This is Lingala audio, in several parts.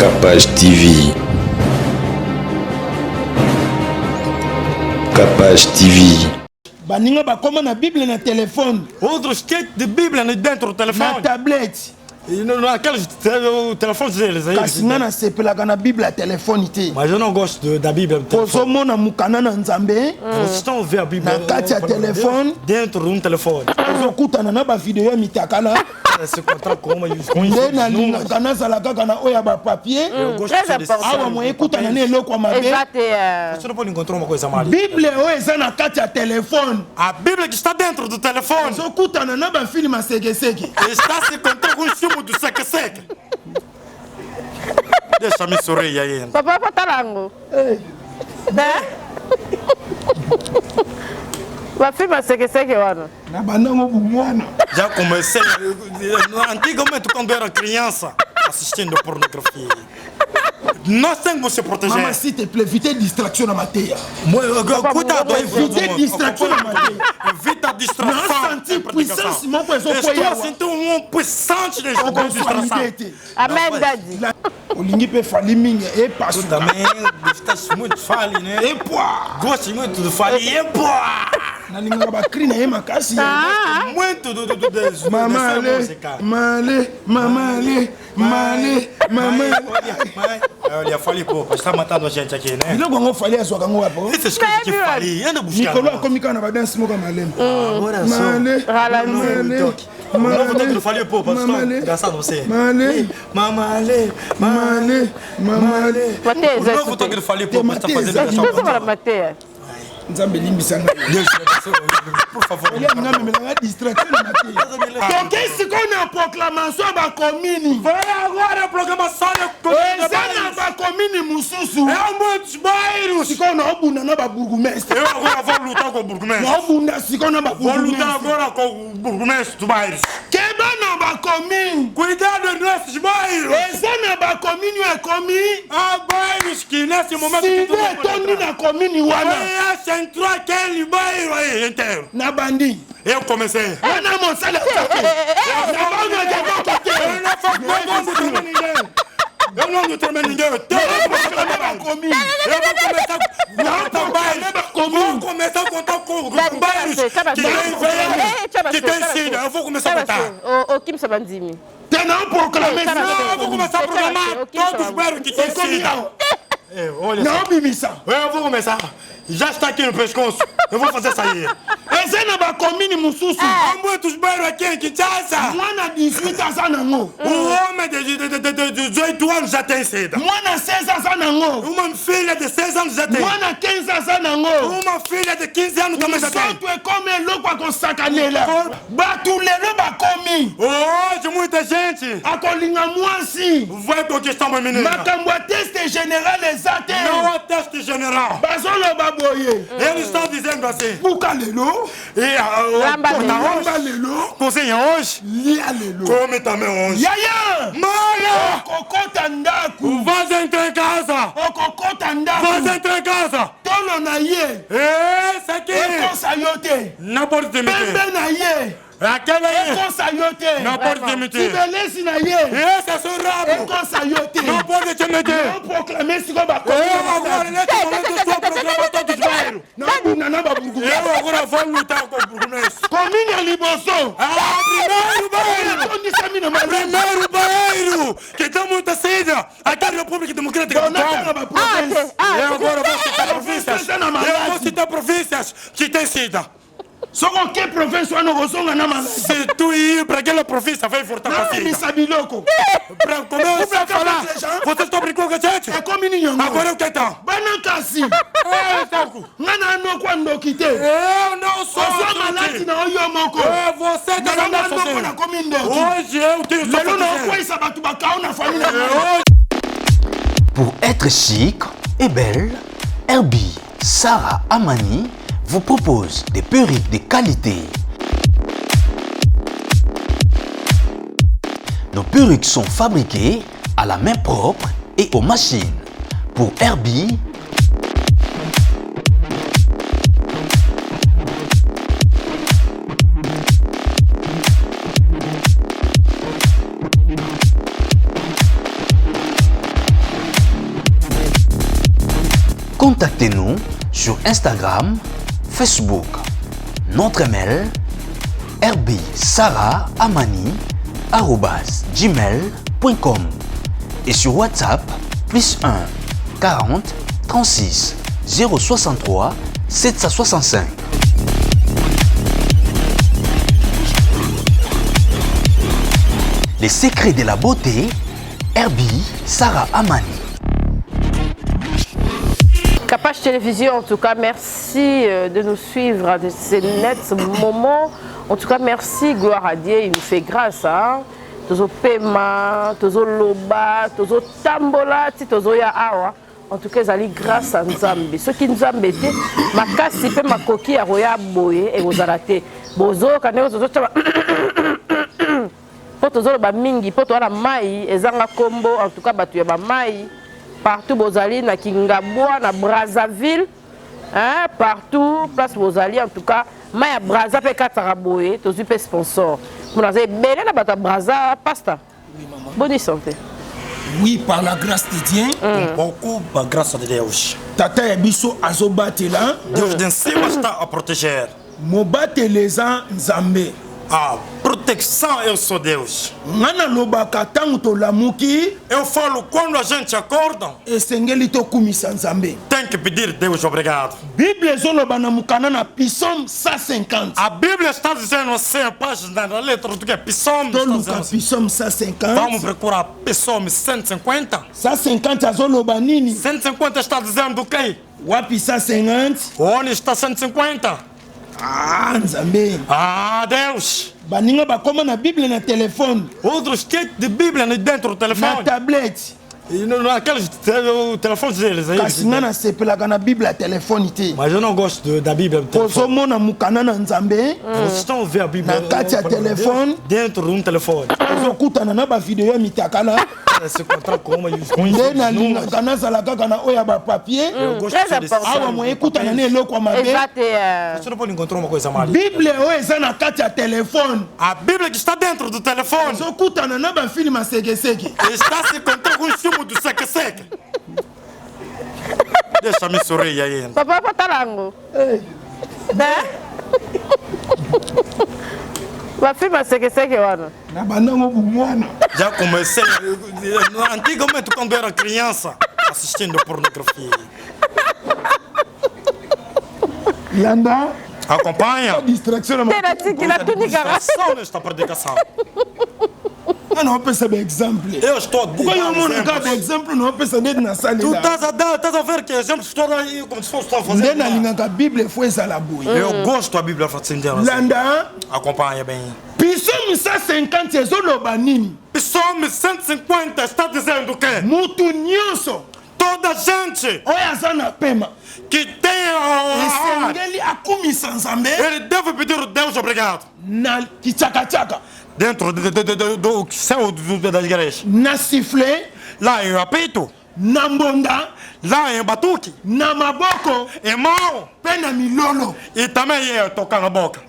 Capage TV. Capage TV. Baninga bakoma na Bible na téléphone. Outros que de Bíblia dentro do telefone. Na tablette. E naqueles telefones deles aí. Kasinga na sepelaka na Bible na telefone te. Mas eu não gosto da Bíblia no telefone. Kozomona mukana na Nzambe. Vocês estão a ver a Bíblia Na kati ya telefone. dentro de telefone. Ozokutana na ba video ya mitakala. Se encontrar com uma Nde na linga na zala kaka na oya ba papier. Eu gosto de Awa mo ekutana na eloko ya mabe. Você não pode encontrar uma coisa mal. Bible oyo eza na kati ya telefone. A Bíblia que está dentro do telefone. Ozokutana na ba filme sekeseke. Está se encontrando com o filme do seque-seque. Deixa-me sorrir aí. Papai Patarango. Né? Vai filmar seque-seque, mano. Na banango bumwana. Já comecei. Antigamente, quando eu era criança, assistindo pornografia. Nós temos que se proteger. Maman, s'il te plaît, évitez distraction na mateia. Cuidado aí, Évitez distraction na mateia. Evita a distração. Não senti puissance, mon poisson Estou a sentir uma puissante de distração. Amém, Daddy. Olingi pe fali mingi e passo Também gostas muito de fali, né? e poa. Gostas muito de fali, e pô! Na linga ba crina e makasi. Muito Mama le, male, mama le, male, mama. Olha, fali pouco, está matando a gente aqui, né? Ile gongo fali aso kango wapo. Essas coisas que fali, anda buscar. Nicolas komika na ba dance mo ka malem. Agora só. Male, male. O novo toque do Fali Pouco, pastor. Engraçado você. Male, Mamale, male, mamale. Mateus, o novo toque do Fali Pouco está fazendo essa Tudo para Mateus. Nzambe limbisa nga. Por favor. Ele nga me la distraction na mateia. Donc esse qu'on a proclamation ba komini. Vai agora a programação Ezana ba komini mususu. É muitos bairros. Siko na obunda na ba burgomestre. Eu agora vou lutar com o burgomestre. Na obunda siko na ba Vou lutar burgomestre. agora com o burgomestre do bairro. Keba na ba komini. Cuidado nesses bairros. Ezana ba komini e komi. Há bairros que nesse momento... Sinde tondi na komini wana. Entrou aquele bairro aí inteiro. Na bandi. Eu comecei. Ana monsala tape. Na banga de bokote. Eu não faço ninguém. Eu não tremei ninguém. Eu vou começar a contar com bairros que tem sida. Eu vou começar a contar. O Kim Sabandimi. Tem não proclamar. Eu vou começar a programar todos os bairros que tem sida. Olha só. Não bimisa. Eu vou começar. Já está aqui no pescoço. Eu vou fazer sair. Ezana ba komini mususu. Há muitos bairros aqui em Kinshasa. Mwana 18 aza nango. O homem de 18 anos já tem sida. Mwana 16 aza nango. Uma filha de 6 anos já tem. Mwana 15 aza nango. Uma filha de 15 anos também já tem. Santo é como eloko akosakanela. Batu lelo bakomi. Hoje muita gente Akolinga mwasi. vai conquistar uma menina. Makambo ya teste général eza te. Não há teste general. Bazoloba boye. Eles estão dizendo assim. Buka lelo. E Lamba Lamba lelo. cozinha hoje, Lia lelo. come também hoje. Yaya. Mara! Okokota ndaku. Vai entrar em casa! Okokota Vai ndaku. entrar em casa! Tolo na ye. Esse aqui! Ekosa yo te. Não pode demitir! Pembe na ye. Aquele aí! Ekosa yo te. Não pode demitir! Sibelesi na ye. Esse é seu rabo! Ekosa yo te. Não pode te meter! Não proclamer siko ba Eu agora, nesse momento, estou programando todos os bairros! na bunda na babugu. Eu agora vou lutar com o burgomestre! Komini liboso. Primeiro bairro! Tondisa mina malamu. Primeiro bairro! Que tem muita sida! Aqui é a República Democrática do Donatanga Congo! ba province. Eu agora vou citar províncias! Eu vou citar províncias que tem sida! Soko ke province wana kozonga na maladi. Se tu ir para aquela província, vai voltar com a Na sida! misa biloko. Para começar a falar, vocês estão brincando com a gente? É komini nyongo. Agora eu que então? Bana kasi. Ngana no kwa ndokite. Eu não sou Ozo maladi na oyo moko. você que Ngana não no kwa na sozinho! komi ndoki. Hoje eu tenho só Lelo na proteger. okwesa batu bakao na famille. Pour être chic et belle, Herbie Sarah Amani vous propose des perruques de qualité. Nos perruques sont fabriquées à la main propre et aux machines. Pour Herbie, Contactez-nous sur Instagram, Facebook. Notre email rbsarahamani@gmail.com et sur WhatsApp +1 40 36 063 765. Les secrets de la beauté, Herbie Sarah Amani. Capage Télévision, en tout cas, merci de nous suivre à ces nets moments. En tout cas, merci, gloire à Dieu, il nous fait grâce. Hein? Tozo paiement, tozo loba, tozo tambola, tozo ya awa. En tout cas, ils allaient grâce à Nzambe. Ceux qui nous ont embêtés, ma casse, ma coquille, à roya boye et vous arrêtez. Bozo, quand vous tozo ba mingi, poto la mai, ezanga combo, en tout cas, batu ya ba mai. Partout, Bozali, na Kingaboua, na Brazzaville, hein, partout, place Bozali, en tout cas, Maya Brazza, pe Kataraboé, tous les sponsors. Vous avez bien la bataille Brazza, pasta. Oui, maman. Bonne santé. Oui, par la grâce de Dieu. Beaucoup, par grâce de Dieu. Tata Ebiso Azobate là. Deus de cima está a proteger. Mobate les ans Nzambe. A proteção eu sou Deus. Ngana lobaka tangu to lamuki. Eu falo quando a gente acorda. Esengeli to kumisa Nzambe. Tem que pedir Deus obrigado. Bible zoloba na mukana na Psalm 150. A Bíblia está dizendo assim, a página da letra do que é Psalm. Toluka Psalm 150. Vamos procurar Psalm 150. 150 azoloba nini? 150 está dizendo o quê? Wapi 150? Onde está 150? Ah, Nzambe. Ah, Deus. Baninga bakoma na Bible na telefone. Outros tipos de Bíblia dentro do Na telefone. tablete. E naqueles telefones deles aí. Kasinga na sepelaka na Bible a telefone te. Mas eu não gosto da Bíblia do telefone. Kozomona mukana na Nzambe. Vocês estão a ver a Bíblia Na kati ya telefone. dentro de um telefone. Ozokutana na ba video ya mitakala. Se encontrar com uma com Nde nalingaka nazala kaka na oyo ya bapapier. Eu gosto Très desse important. Awa moye ekutana na eloko ya mabe. Exato. Você não pode encontrar uma coisa mal. Bible oyo eza na kati ya telefone. A Bíblia que está dentro do telefone Ozokutana na bafilme asekeseke. está se encontrando com o filme do seque-seque. Deixa-me sorrir aí. Papa Patalango. Né? Vai filmar seque wana. Na bandango bumwana. Já comecei. Antigamente, quando eu era criança, assistindo pornografia. Landa. Acompanha. Distraction na Tena tiki la tunika. Distração nesta predicação. Não pensa bem exemplo. Eu estou a Quando eu moro cada dar exemplo não pensa dentro na sala. Tu estás a ver que exemplos estou aí como se fosse estou a fazer. Nde na lingaka Bible foi eza boi. Eu gosto da Bíblia assim. Landa. Acompanha bem. Psalm 150 ezoloba nini? Psalm 150 está dizendo o quê? Mutu nyonso Toda gente oyo aza na pema que tem a esengeli akumisa Nzambe ele deve pedir a Deus obrigado. na kichakachaka, Dentro do céu da igreja. na sifflet, Lá em apito, na mbonda, lá em batuque, na maboko em mão mpe na milolo. e também tocar na boca.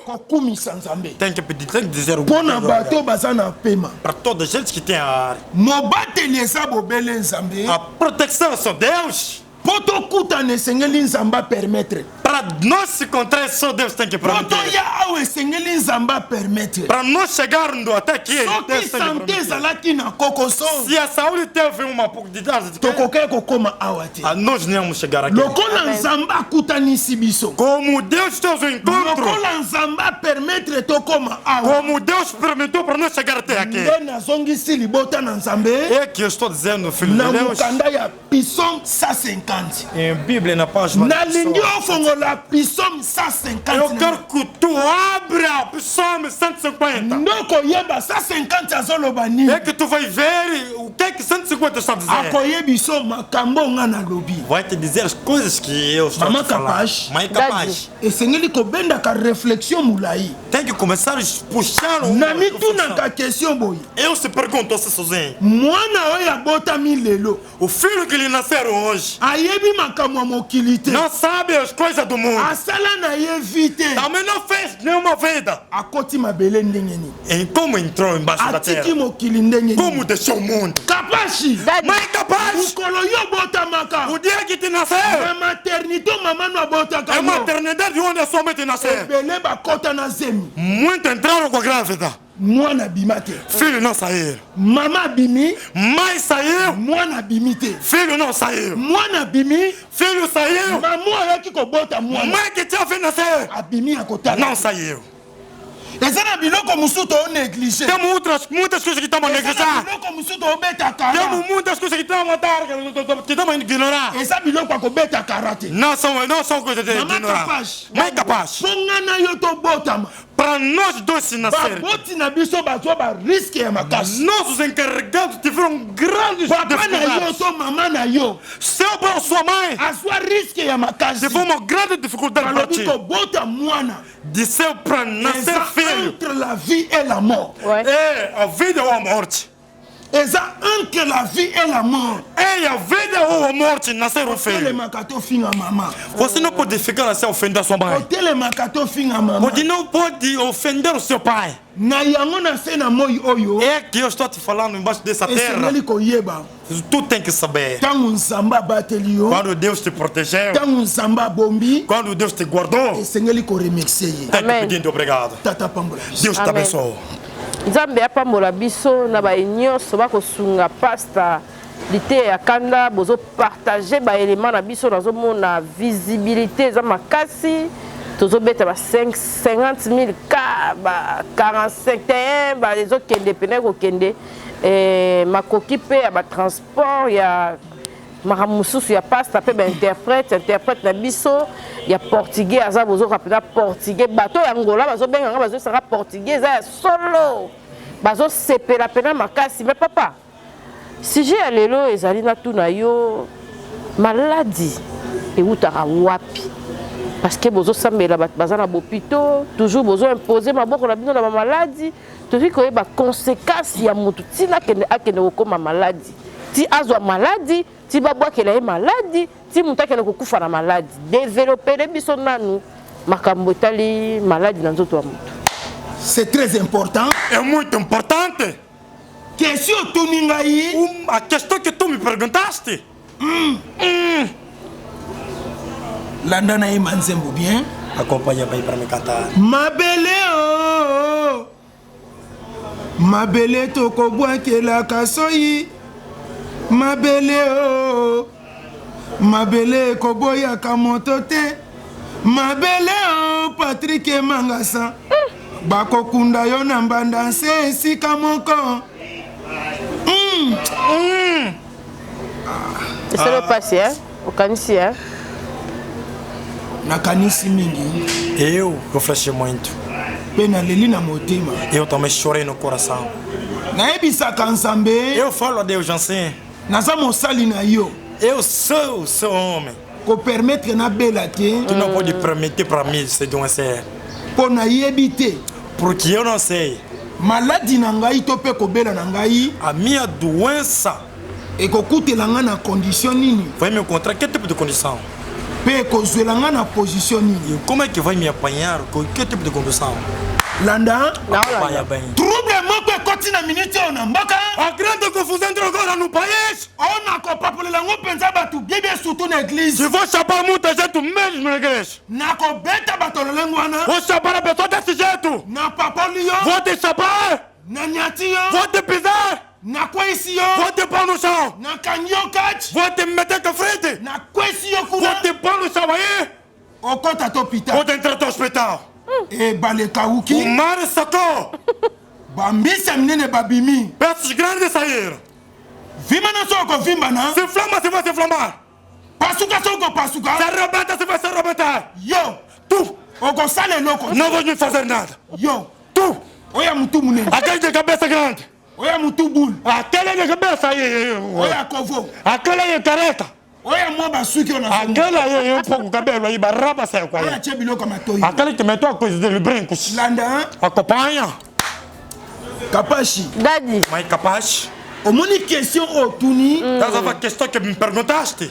Kokumisa Nzambe Tem que pedir, tem que dizer o mpo na bato baza na pema. para toda gente que tem a área. Mobateli eza bobele Nzambe A proteção só Deus. mpo tokutana esengeli Nzambe apermettre, Para nós se encontrar, só Deus tem que mpo permitir. toya awa esengeli Nzambe apermettre. Para nós chegarmos até aqui, Soki Deus tem que sante permitir. ezalaki na kokoso Se a saúde teve uma pouco de idade, tokokai kokóma awa te. nós não vamos chegar aqui. Lokola Nzambe akutanisi biso, Como Deus fez o encontro, lokola Nzambe apermettre tokóma awa, como Deus permitiu para nós chegar até aqui. nde nazongisi libota na Nzambe É que eu estou dizendo, filho na de Deus, mokanda ya Psalm 150. em Bíblia, na página. Nalingi ofongola Psalm 150 Eu quero que tu abra o Psalm 150. ndokoyeba 150 azoloba nini, É que tu vai ver o que é que 150 está dizendo. akoyebiso makambo nga nalobi. Vai te dizer as coisas que eu estou Mama a te falar. capaz. Mãe capaz. Esengeli kobendaka réflexion mulai. Tem que começar a puxar o. Na mitunaka question boye, Eu se pergunto se sozinho. mwana oyo abotami lelo O filho que lhe nasceram hoje, aye ayebi makambo ya mokili te. Não sabe as coisas do mundo. Asala na ye vite. Também não fez nenhuma vida. Akoti mabele ndenge nini. E como entrou embaixo da terra? Atiki mokili ndenge nini. Como deixou o mundo? Kapashi. Mãe capaz. Mukolo yo botamaka. O dia que te nasceu. Na maternité maman no botaka. É a maternidade onde a sua mãe te nasceu. Bele bakota na zemi. Muito entraram com a grávida. Mwana bimate. Filho não saíram. Mama bimi. Mãe saiu. Mwana bimite. Filho não saiu. Mwana bimi. Filho saiu. Maman ayaki kobota mwana. Mãe que tinha fait nascer. Abimi akotala. Não saiu. Ezana biloko musuto o négligé. Temos muitas coisas que estamos a negligenciar. Biloko musuto o beta kara. Temos muitas coisas que estamos a dar, que estamos a ignorar. Eza biloko akobeta karate. Não são coisas de Mama ignorar. capaz. Mãe capaz. Pongana yo to botama. Para nós dois se nascer, Baboti na biso bazo ba risque ya makasi. nossos encarregados tiveram grandes Papa na yo dificuldades. to mama na yo. Seu pai ou sua mãe Aswa risque ya makasi. tiveram uma grande dificuldade para Balobi ti. ko bota mwana. De seu para nascer Eza filho. entre la vie et la mort. Ouais. É a vida ou a morte. Eza entre la vie et la mort. É a vida ou a morte nascer um Tele filho. makato finga mama. Você não pode ficar assim ofendendo a sua mãe. Tele makato finga mama. Você não pode ofender o seu pai. Na yango na se na moi oyo. É que eu estou te falando embaixo dessa terra. Esengeli koyeba. Tu tem que saber. Tango nzamba bateli yo. Quando Deus te protegeu, Tango nzamba bombi. quando Deus te guardou, Esengeli ko remercier ye. tem que Amen. pedir obrigado. Tata pambola. Deus te Amen. abençoe. Nzambe apambola biso na ba nyonso bakosunga pasta lite ya kanda bozo partager ba élément na biso nazomona visibilité eza makasi tozobeta ba 50 000 ka ba 45 ba les autres kende pene ko kende makoki pe ya ba transport ya makamususu ya pasta pe ba interprète na biso ya portugais aza bozo kapena portugais bato ya ngola bazo benga bazo saka portugais za ya solo bazo sepela pena makasi mais papa sujet ya lelo ezali na tuna yo maladie eutaka wapi parce que bozo sambela bato baza na bopito toujours bozo imposer maboko na bino na maladie tofi koyeba conséquence ya motu tina akende kokoma maladie ti azwa maladie ti babwakela ye maladie ti moto akende kokufa na maladie développele biso nanu makambo etali maladie na nzoto ya moto. C'est très important. É muito importante. Question tuningai. A questão que tu me perguntaste. Landa na ima nzembo bien. Acompanha bem para me cantar. Mabele oh. Mabele toko bwakela kasoyi. Mabele oh. Mabele koboya kamoto te. Mabele oh Patrick Mangasa. Bako kunda yo na mbanda se esika moko. C'est le passé hein au kanisi hein. Nakanisi mingi. Eu refleti muito. Pe na leli na motema. Eu também chorei no coração. Nayebisaka nzambe. Eu falo a Deus assim. Naza mosali na yo. Eu sou o seu homem. Ko permettre na bela te. Tu não pode permitir para mim ser de um ser. Po na yebite. Porque eu não sei. Maladi na ngai to pe ko bela na ngai. A minha doença Ekokutela nga na condition nini. vai me encontrar que tipo de condição? Pe ekozwela nga na position nini. E como é que vai me apanhar? Com que tipo de condição? Landa. Apanha bem. Trouble moko ekoti na minute oyo na mboka. A grande confusão entrou agora no país. Ona kopapolela ngo mpenza bato biebie surtout na église. Se vou chamar muita gente mesmo na igreja. Nakobeta bato lolengo wana. Vou chamar a pessoa desse jeito. Na papoli yo. Vou te chamar. Na nyati yo. Vou te pisar. Na kwesi yo. Vou te pôr no chão. Na kanyo kach. Vou te meter com frente. Na kwesi yo Vou kuna. te pôr no chão aí. Okota to pita. Vou te entrar no hospital. E baleka O uki. mar sacou. Bambisa minene babimi. Peças grandes saíram. Vima na soko vimba na. Se inflama, se vai se inflamar. Pasuka soko pasuka. Se arrebenta, se vai se arrebentar. Yo. Tu Oko sale loko. não vai me fazer nada. Yo. Tu, Oya mutu munene. aquele de cabeça grande. Oya mutu bul. Aquele de cabeça aí. Oya kovo. Aquele aí careca. Oya mwa basuki ona songo. Aquele aí um pouco cabelo aí, barraba saiu com Oya ele. che biloko matoyi. Aquele que meteu a coisa dele brincos. Landa. Acompanha. Kapashi. Dadi Mas capaz. Omoni question otuni. Essa é a questão que me perguntaste.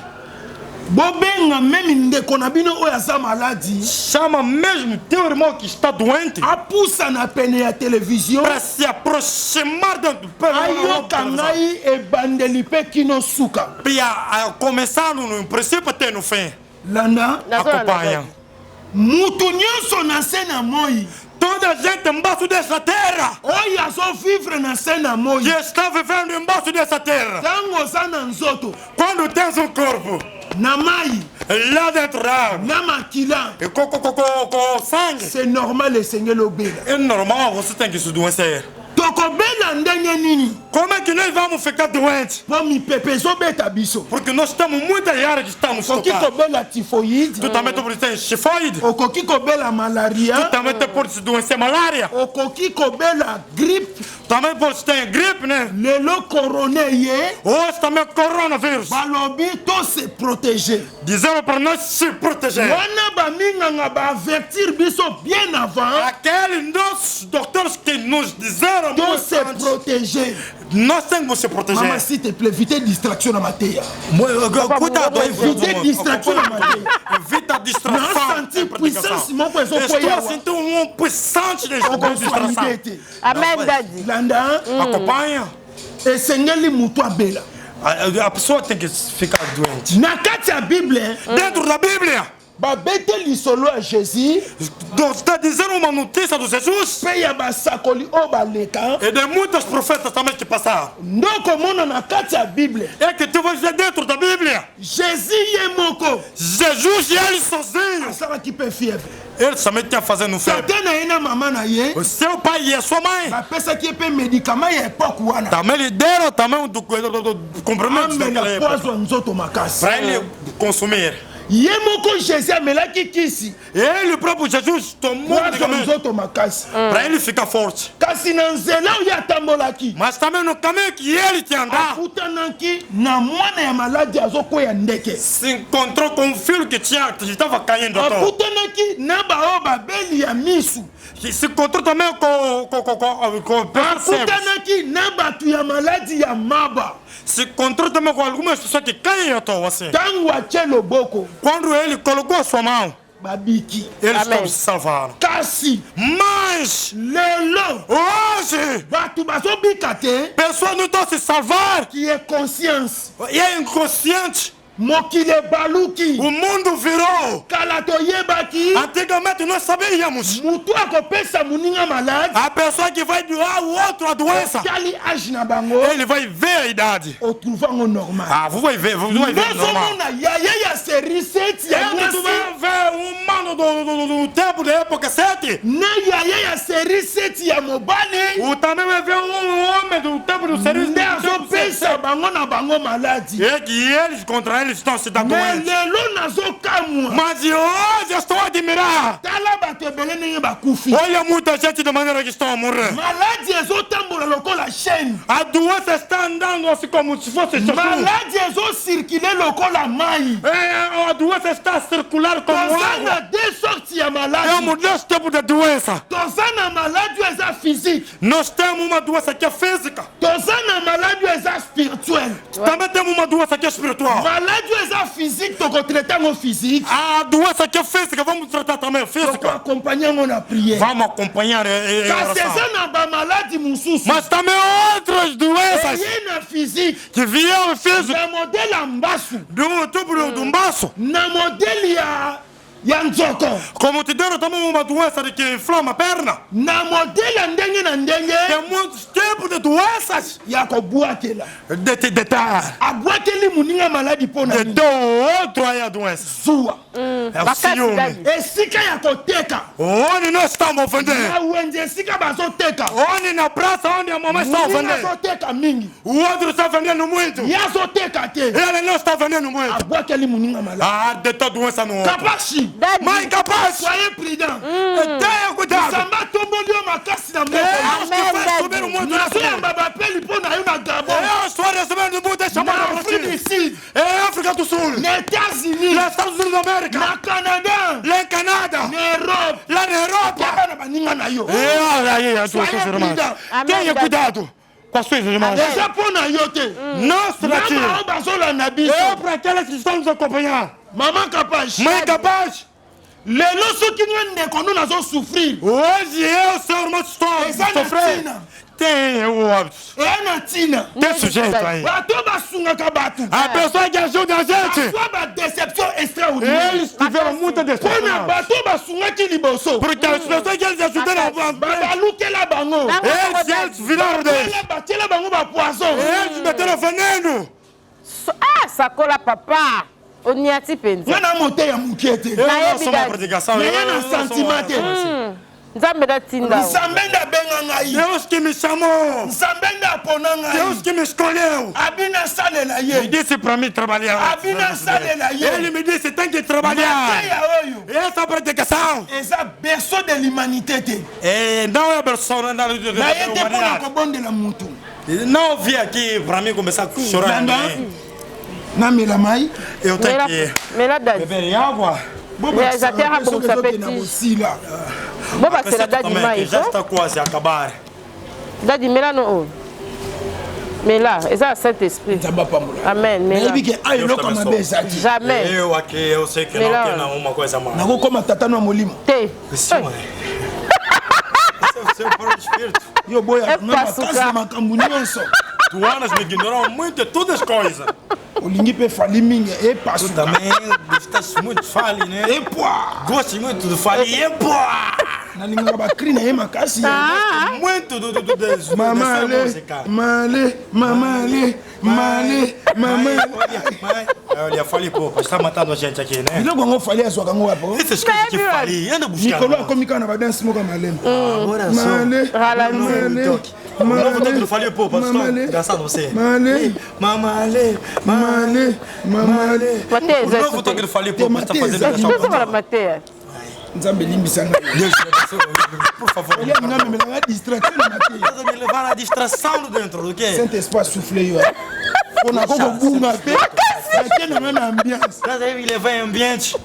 Bobenga même ndeko na bino oyo aza maladie. Chama mesmo teu irmão que está doente. Apusa na pene ya télévision. Para se aproximar do pé. Ayoka ngai ebandeli pe kino suka. Para começar no princípio até no fim. Landa. Acompanha. Mutu nyonso na se na moi. Toda gente embaixo dessa terra. Oya zo vivre na se na moi. Que está vivendo embaixo dessa terra. Tango za na nzoto. Quando tens um corpo. Na mai. Lá dentro da na makila. E com sangue. C'est normal le Seigneur l'obéit. É normal, você tem que se doencer. Tokobela ndenge nini? Como é que nós vamos ficar doentes? Pour mi pepe zo beta biso. Porque nós estamos muitas áreas que estamos tocados. Okoki kobela tifoide. Tu também tu tem tifoide. Okoki kobela malaria. Tu também tu pode se doencer malária. Okoki kobela gripe. Também pode ter gripe, né? Lelo coronaye. Hoje também coronavírus. Balobi to se protéger. Dizendo para nós se proteger. Wana ba minga ba avertir biso bien avant. Aqueles nossos doutores que nos disseram de se protéger. Nós temos que se proteger. Maman, s'il te plaît, évitez distraction na mateia. Cuidado, évitez distraction na mateia. Evita distração. Não senti puissance, mon poisson estou sentindo uma puissante de distração. Amém, Daddy. Landa. Acompanha. E Seigneur li mutu abela. A pessoa tem que ficar doente. Na kati a Bíblia. Dentro da Bíblia. Babete lisolo a Jésus. Donc está dizendo uma notícia de Jesus. Peia basakoli o baleka. E de muitos profetas também que passaram. Não como na kati a Bíblia. É que tu vai ver dentro da Bíblia. Jesus é moko. Jesus e ele sozinho. Sabe que pe fièvre. Ele também tinha fazendo febre. O seu pai e a sua mãe. Também lhe deram também um comprimento daquela época. Para ele consumir. Ele próprio Jesus tomou para ele ficar forte. Mas também no caminho que ele tinha andado, se encontrou com um filho que estava caindo à toa. E se encontrou também com se encontrou também com algumas pessoas que caem à toa assim. Quando ele colocou a sua mão, eles estão se salvando. Mas hoje pessoas não estão se salvar. Que é consciência. E é inconsciente. Mokile baluki. O mundo virou. Kalatoyebaki. Antigamente nós sabíamos. Mutu akopesa muninga malade. A pessoa que vai doar o outro a doença. Ele vai ver a idade. Normal. Ah, vous vai ver normal. É que tu vai ver um mano do tempo da época 7. O também vai ver um homem do tempo do serviço. É que eles contra eles estão se dando doentes. Mas hoje eu estou a admirar. Olha muita gente de maneira que estão a morrer. A doença está andando assim como se fosse Jesus. A doença está a circular como água. Temos dois tipos de doença. Nós temos uma doença que é física. Também temos uma doença que é espiritual. A doença que é física, vamos tratar também física. Vamos acompanhar em oração. Mas também outras doenças que vieram física. Do tubo do baço. Como te deram também uma doença de que inflama a perna. Tem muitos tipos de doenças. De outro aí a doença. É o ciúme. Onde nós estamos ofendendo? Onde na praça, onde a mamãe está ofendendo? O outro está vendendo muito. Ele não está vendendo muito. Ah, de toda doença no outro. Mãe capaz! Soyez prudent! Tenha cuidado! Eu estou recebendo muita chamada na África do Sul, é África do Sul, nos États-Unis, nos Estados Unidos da América, no Canadá, lá em Canadá, na Europa, Soyez prudent! Tenha cuidado! Quoi ce que je mange? Déjà pour na yote. Non, c'est la tire. Maman bazola na biso. Et après quelle existence nous accompagnons? Maman Kapache. Mãe capaz? Lelo soki ngende kono nazo souffrir. Hoje eu sou uma história. Eza na tina. Tem o óbito. Na tina. Tem sujeito aí. Bato basungaka bato. A pessoa que ajuda a gente. Sua ba déception extraordinaire. Eles tiveram muita decepção. Pona bato basungaki liboso. Porque as pessoas que eles ajudaram a Babalukela bango. eles viraram deles. Batela bango ba poison. Eles meteram veneno. Ah, Sakola papa. On y a tipé. Ngana mote ya mukiete. Eu não sou uma predicação. Mais yana sentiment te. Nzambe tinda. Nsambenda benga ngai. Deus que me chamou. Nsambenda pona ngai. Deus que me escolheu. Abina salela Me ye. disse para mim trabalhar. Abina salela ye. Ele me disse tem que trabalhar. Mateya oyo. Essa predicação Eza berceau de l'humanité te. não é a versão da Na yete pona kobondela mutu. Não vim aqui para mim começar a chorar. Namela mai. Eu tenho que Mais là, Dad. beber água. Mais la terre a beaucoup de Boba, c'est la date du maïs. Já está quase a acabar. Dad, mais là, non. Mais là, et ça, Saint-Esprit. Amen. Mais là. Jamais. Eu aqui, eu sei que não tem uma coisa mais. Nago koma tata no molimo. Te. Esse é o seu próprio espírito. Yo boya, não makasi makambu nyonso. Tu anos me ignorou muito, todas as coisas. Olingi pe fali mingi e passo Também gostas muito de fali, né? e poa. Gostas muito de fali, e pô! Na ninga ba crina e makasi. Muito Mama le, male, mama le, male, mama. Olha, fali pouco, está matando a gente aqui, né? Bilo gongo fali aso kango wapo. Essas coisas que fali, anda buscando. Nicolas komika na ba dance mo ka malem. Agora só. Male. O novo toque do fali pouco, pastor. Engraçado você. Male. Mamale. Mateus, O novo toque do fali pouco está fazendo essa Deus vai Mateus. Nzambe limbisa nga. Deus, por favor. Ele ngame me nga distraction na mate. Deus me levar a distração dentro do quê? Saint espace souffler yo. Pona koko bunga pe. Akena na ambiance. Deus me levar em ambiente.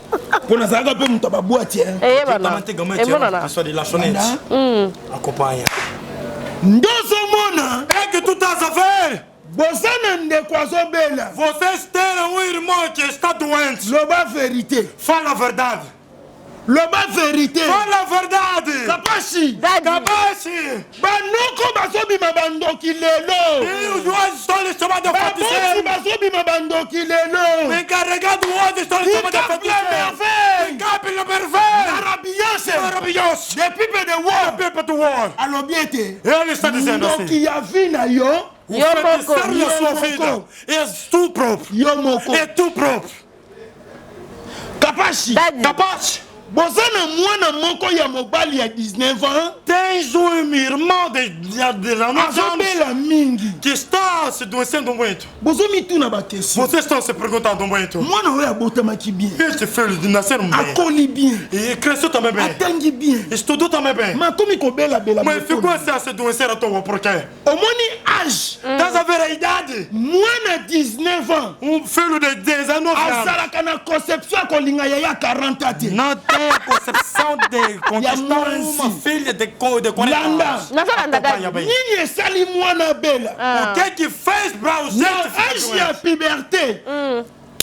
Pona zaga pe muto ba boîte. Eh, bana. Antigamente era uma pessoa de lanchonete. Acompanha. Ndozo mona. É que tu estás a ver? Bosana ndekwazo bela. Vocês têm um irmão que está doente. Loba vérité. Fala a verdade. Loba vérité. Fala a verdade. Kapashi. Kabashi. Banoko bazobima bandoki lelo. E os dois estão lhe chamando de Babosi feiticeiro. bazobima bandoki lelo. Encarregado hoje estão lhe chamando de feiticeiro. Incapile perfeito. Maravilhoso. The people the war. People to war. Alobiete. Ele está dizendo assim. Ndoki ya vina yo. O feiticeiro da sua vida é tu próprio. Yo moko. É tu próprio. Kapashi. Capaz. Bozana mwana moko ya mobali ya 19 ans. Tens irmão de 19 anos Azobela mingi. que está se doendo muito. Bozomi tuna ba question. Vocês estão se perguntando muito. Mwana oyo abotamaki bien. Este filho de nascer bem. Akoli bien. E cresceu também bem. Atangi bien. Estudou também bem. Makomi kobela bela. Mas ficou assim a se doencer à toa, por quê? Omoni âge. Estás a ver a idade? Mwana 19 ans. Filho de 19 anos. Azalaka na conception akolinga ya 40 te. Não tem a concepção de conquistar uma filha de 40 Landa. anos. Acompanha bem. Nini esali mwana bela. O que é que fez para o Na gente âge ya puberté.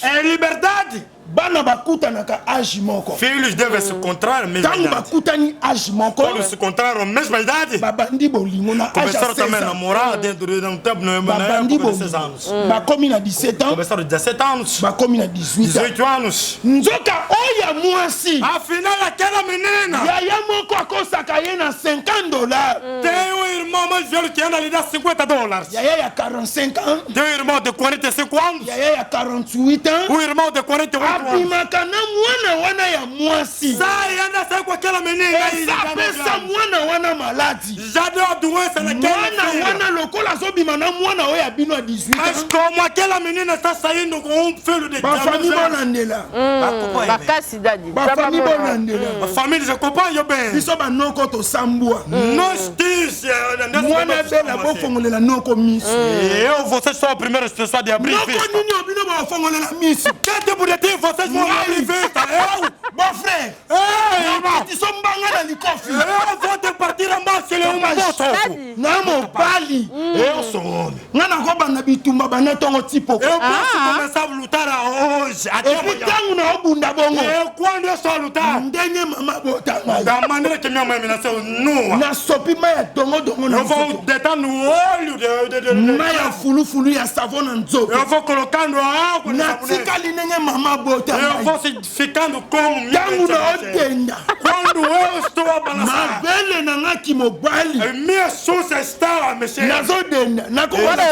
É liberdade. Bana bakutanaka âge moko. Filhos devem se encontrar à mesma Tango idade. bakutani âge moko. Quando se encontraram à mesma idade, Babandi bolingo na âge ya começaram 16 também a ans. namorar dentro de um tempo, na Babandi época de bolingo. 16 anos. Bakomi na 17 ans. Começaram 17 anos, Bakomi na 18 ans. 18 anos. Nzoka oya mwasi. Afinal, aquela menina Yaya moko akosaka ye na $50. tem irmão mais velho que anda a lhe dar $50. Yaya ya 45 ans. Tem irmão de 45 anos, Yaya ya 48 ans. irmão de 48 anos. Abimaka na mwana wana ya mwasi. Sai, anda sai com aquela menina aí. Eza pesa mwana wana maladi. Já deu a doença naquela Mwana filha. wana lokola azobima na mwana oyo abino ya 18 Mas ans. como aquela menina está saindo com um filho de 19 Bafami anos, bolandela. Bakasi Dadi. Bafami bolandela. a família se acompanha bem. Biso banoko tosambwa. Nós temos... Mwana bela bofongolela noko miso. Eu, vocês são as primeiras pessoas de abrir Noko vista. nini obino bafongolela miso. Que tempo de tempo vocês vão abrir vista? Eu? Mon frère. Ei, irmão! tu sommes bangala ni kofi. Avant de partir en bas, c'est le moto. Namo bali. Et son. Ngana ko bana bitumba bana tongo tipo. Et puis ça lutara hoje. Et puis tangu na obunda bongo. Et quand est ce lutara? Ndenye mama botanga. Da manière que mia mama na se no. Na sopi ma dongo dongo na. On va détendre olho de maya fulu fulu ya savon na nzoto. Eu vou colocando água na tika linenge mama botanga. Eu vou ficando como tangu na odenda. Quando eu estou a balançar. Mabele na ngaki mobali. Minha susa está a mexer. Nazodenda. Na ko wala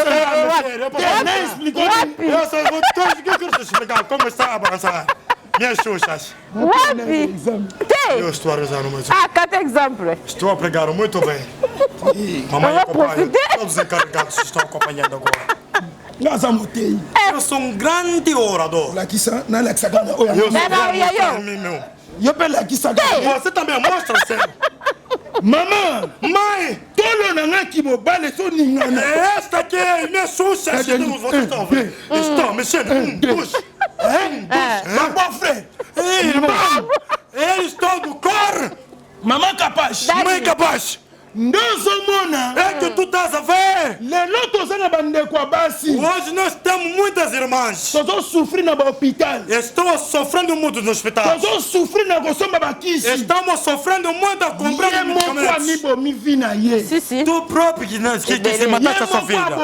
explicar. Eu só vou te explicar como está a balançar. Minhas xuxas. Wapi? Eu estou a rezar muito. Ah, cadê exemplo? Estou a pregar muito bem. Mamãe e papai, todos encarregados estão acompanhando agora. Eu sou um grande orador. Eu sou um grande. Você também mostra o seu. Maman, mãe, tolo na ngaki mobile so ningana. Esta aqui é minha suja. Estou mexendo. Puxa. Papa frère. Irmão, eles estão do cor. Maman capaz. Mãe capaz. Ndozomona. É que tu estás a ver. Lelo tozana bandeko abasi. Hoje nós temos muitas irmãs. Tozo sofrer na hospital. Estou sofrendo muito no hospital. Tozo sofrer na gosoma bakisi. Estamos sofrendo muito a comprar medicamentos. Sim. Tu próprio que se mataste a sua vida.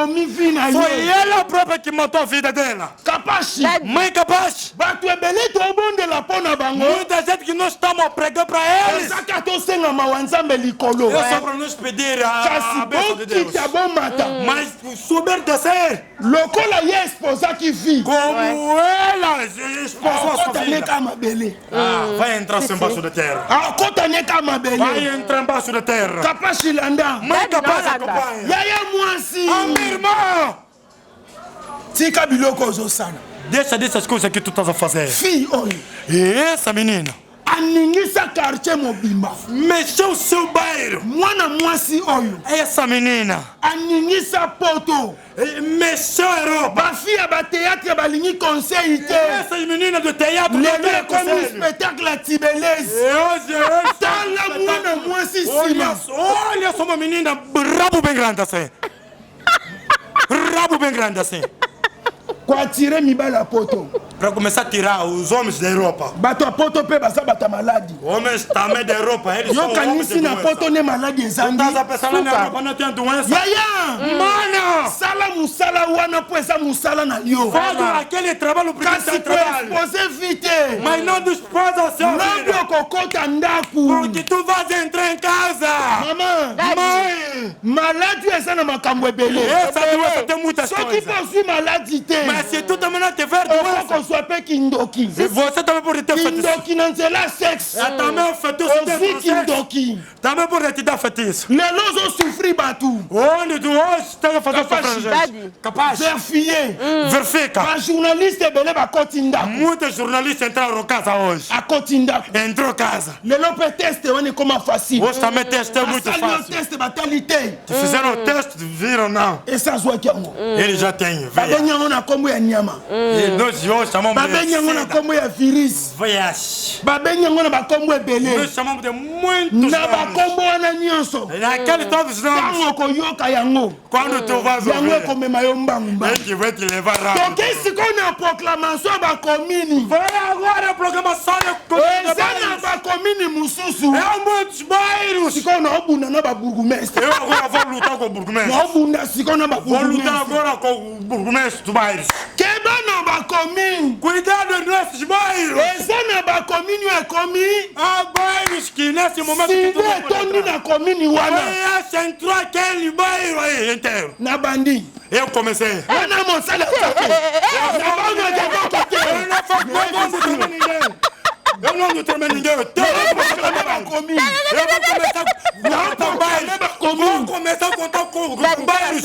Foi ela própria que matou a vida dela. Capaz. Mãe capaz. Batu ebele to bonde la pona bango. Muita gente que nós estamos a pregar para eles. Saka to senga mawanzambe likolo. Nos pedir a bênção de Deus. Mas souber descer. Lokola ye esposa que vi. Como ela esposou a sua vida. Vai entrar embaixo da terra. Vai entrar embaixo da terra. Capaz de andar. Mãe capaz acompanha. Yaya mwasi. A minha irmã. Tika biloko zosana. Deixa dessas coisas que tu estás a fazer. Fi, oi. Essa menina. Aningisa quartier mobimba. Mexeu o seu bairro. Mwana mwasi oyo. Essa menina. Aningisa poto. Mexeu a Europa. Bafia ba théâtre balingi conseil te. Essa menina do teatro. Lele comme spectacle à Tibelez. Tala mwana mwasi sima. Olha só uma menina rabo bem grande assim. Rabo bem grande assim. Kwa tirer mibala poto. Para começar a tirar os homens da Europa. Bato a poto pe basa bata maladi. Homens também da Europa, eles são homens de doença. Na poto ne maladi ezangi. Estás a pensar na Europa não tem doença? Yaya! Mana! Sala musala wana po esa musala na yo. Faz aquele trabalho kasi trabalho. Você vite. Mas não desposa a sua vida. Não kokota ndaku. Porque tu vais entrar em casa. Maman. Mãe. Maladi esa na makambo ebele. Essa doença tem muitas coisas. Só que possui maladi te. Mas se tu também não tiver doença. Soit pe kindoki. Você também pode ter feitiço. Kindoki não será sexo. Também feitiço. Kindoki. Também pode te dar feitiço. Les os sofri batu. Onde tu hoje está a fazer sofrer? Capaz. Verifier. Verifica. A jornaliste bele ba kotinda. Muitos jornalistas entraram em casa hoje. A kotinda. Entrou em casa. Lelo pe teste one como fácil. Hoje também teste é muito fácil. Teste batalité. Fizeram o teste, viram não. Essa zoa que amo. Ele já tem. Babenyango na como ya nyama. E nós hoje chamamos de babenyango na como ya virus. Voyage. Babenyango na ba como ebele. Nós chamamos de muitos. Na ba como na nyonso. Naquele todos nós. Tango koyoka yango. Quando tu vais ouvir. Yango komema yo mbangumba. Ele vai te levar rápido. Donc esse qu'on a proclamation ba comini. Vai agora a proclamação da comini. Ezana ba comini mususu. É muitos bairros. Se qu'on a obuna na ba burgomestre. Eu agora vou lutar com o burgomestre. Na obuna se qu'on a ba burgomestre. Vou lutar agora com o burgomestre dos bairros. Queba na ba comini. Cuidado dos nossos bairros. Ezana ba comini é comi. Há bairros que nesse momento que tu não pode na comini wana. Essa entrou aquele bairro aí inteiro. Na bandi. Eu comecei. Eu não mostrei a eu não faço ninguém. Eu não tremendo ninguém. Eu vou começar a contar com bairros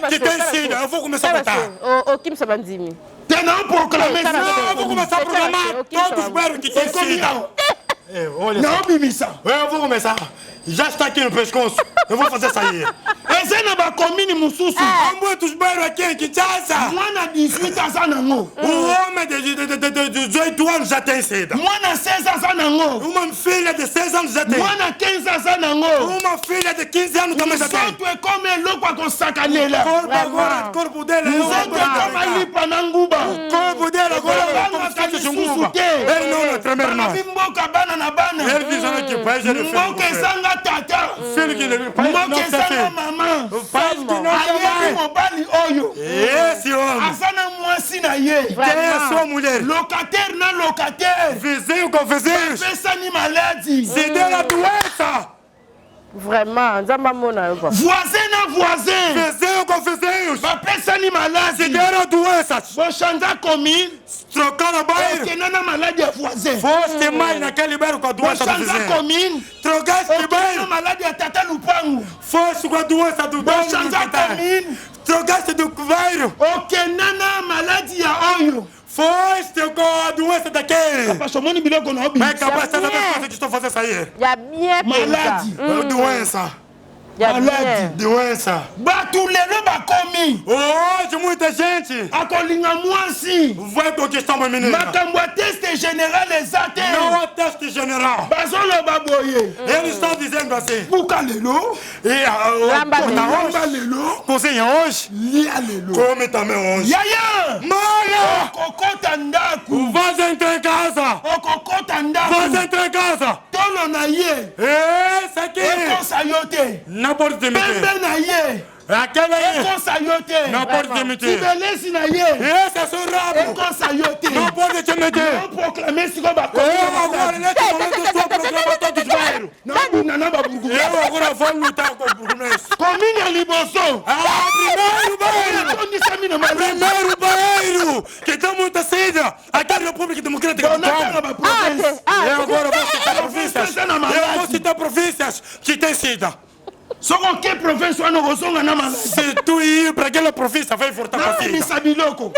que tem sida. Eu vou começar a contar. O Kim Sabandimi. Tem não proclamar. Eu vou começar a proclamar todos os bairros que tem sida. Olha não, Bimissa. Eu vou começar. Já está aqui no pescoço. Eu vou fazer sair. eza na bakomini mosusu ambo tusbairo akie Kinshasa mwana 18 aza nango homem de 18 anos já tem seda mwana 16 aza nango uma filha de 16 anos já tem mwana 15 aza nango uma filha de 15 anos também já tem nzoto ekoma eloko akosakanela corpo dela nzoto ekoma lipa na nguba corpo dela agora lisusu te ele não é tremer não mboka bana na bana ele diz que pai já mboka ezanga tata filho que ele pai não mboka ezanga mama pai que não ayebi mobali oyo esse homem aza na mwasi na ye quem é sua mulher locataire na locataire vizinho com vizinho pesani maladi se der a doença Vraiment, nzamba mona yo papa. voisin na voisin vizinho com vizinhos bapesani maladi se der a doença bochanga commune trocar a bairro okenda na maladi ya voisin foste mais naquele bairro com a doença do bochanga vizinho commune trocar esse okenda na bairro maladi ya tata lupangu foste com a doença do dono do bochanga quintal commune trocaste do bairro okenda na maladi ya oyo foste com a doença daquele pasomoni biloko na obi é capaz de saber as coisas que estou fazendo sair Ya bien maladi doença Ya maladi bien. doença bato lelo bakomi hoje muita gente akolinga mwasi vai conquistar uma menina makambo ya teste général eza te não há teste general bazoloba boye eles estão dizendo assim buka lelo e Lamba lamba lelo cozinha hoje lia lelo come também hoje yaya Maia okokota ndaku vai entrar em casa okokota vai ndaku entrar em casa tolo na ye esse aqui ekosa yo te não pode demitir pembe na ye aquele aí ekosa yo te não pode demitir sibelesi na ye esse é seu rabo ekosa yo te não pode te meter oproklame siko eu bakomi agora nesse momento estou proclamando todos os bairros nabuna na babuku eu agora vou lutar com o burguês komini ya liboso primeiro bairro atondisami na maladi primeiro bairro que tem muita sede aqui é a República Democrática do bonatanga Congo baprovince eu agora vou citar províncias eu vou citar províncias que tem sida soko ke province wana okozonga na maladi se tu ir para aquela província vai voltar para sida nabimisa biloko